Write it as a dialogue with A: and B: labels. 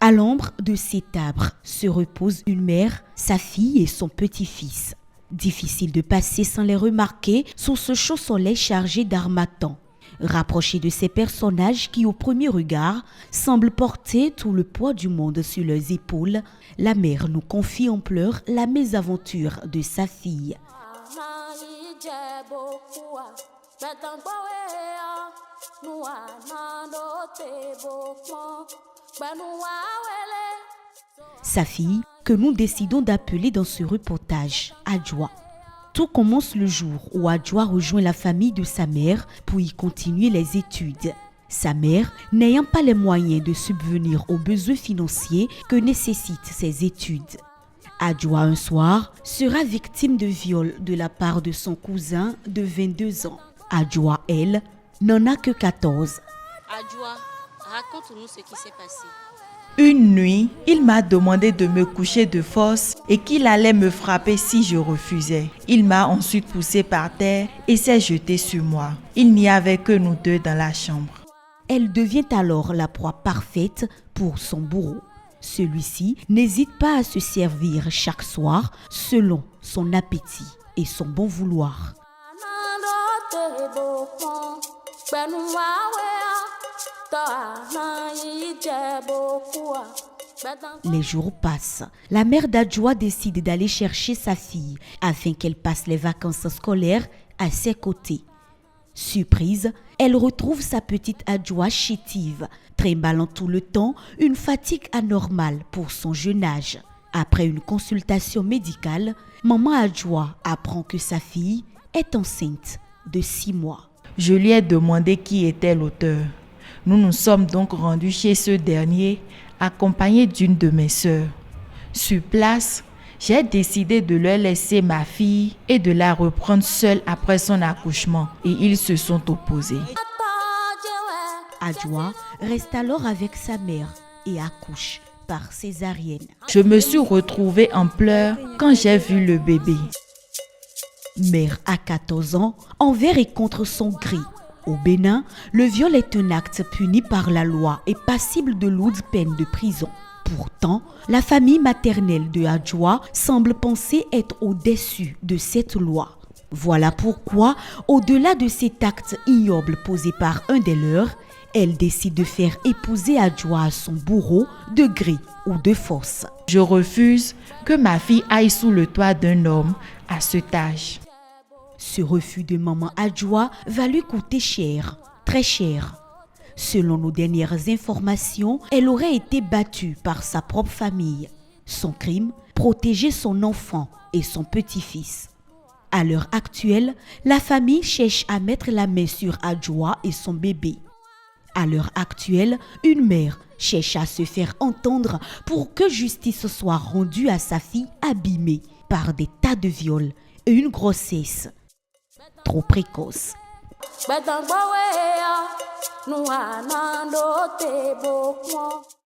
A: À l'ombre de cet arbre se reposent une mère, sa fille et son petit-fils. Difficile de passer sans les remarquer sous ce chaud soleil chargé d'harmattan. Rapprochés de ces personnages qui, au premier regard, semblent porter tout le poids du monde sur leurs épaules, la mère nous confie en pleurs la mésaventure de sa fille. Sa fille, que nous décidons d'appeler dans ce reportage Adjoa. Tout commence le jour où Adjoa rejoint la famille de sa mère pour y continuer les études. Sa mère, n'ayant pas les moyens de subvenir aux besoins financiers que nécessitent ses études. Adjoa, un soir, sera victime de viol de la part de son cousin de 22 ans. Adjoa, elle, n'en a que 14.
B: Adjoa, raconte-nous ce qui s'est passé.
C: Une nuit, il m'a demandé de me coucher de force et qu'il allait me frapper si je refusais. Il m'a ensuite poussé par terre et s'est jeté sur moi. Il n'y avait que nous deux dans la chambre.
A: Elle devient alors la proie parfaite pour son bourreau. Celui-ci n'hésite pas à se servir chaque soir selon son appétit et son bon vouloir. Les jours passent. La mère d'Adjoa décide d'aller chercher sa fille afin qu'elle passe les vacances scolaires à ses côtés. Surprise, elle retrouve sa petite Adjoa chétive, trimballant tout le temps une fatigue anormale pour son jeune âge. Après une consultation médicale, maman Adjoa apprend que sa fille est enceinte de 6 mois.
C: Je lui ai demandé qui était l'auteur. Nous nous sommes donc rendus chez ce dernier, accompagnés d'une de mes sœurs. Sur place, j'ai décidé de leur laisser ma fille et de la reprendre seule après son accouchement et ils se sont opposés.
A: Adjoa reste alors avec sa mère et accouche par césarienne.
C: Je me suis retrouvée en pleurs quand j'ai vu le bébé.
A: Mère à 14 ans, envers et contre son gré. Au Bénin, le viol est un acte puni par la loi et passible de lourdes peines de prison. Pourtant, la famille maternelle de Adjoa semble penser être au-dessus de cette loi. Voilà pourquoi, au-delà de cet acte ignoble posé par un des leurs, elle décide de faire épouser Adjoa à son bourreau de gré ou de force.
C: Je refuse que ma fille aille sous le toit d'un homme à cet âge.
A: Ce refus de maman Adjoa va lui coûter cher, très cher. Selon nos dernières informations, elle aurait été battue par sa propre famille. Son crime, protéger son enfant et son petit-fils. À l'heure actuelle, la famille cherche à mettre la main sur Adjoa et son bébé. À l'heure actuelle, une mère cherche à se faire entendre pour que justice soit rendue à sa fille abîmée par des tas de viols et une grossesse trop précoce.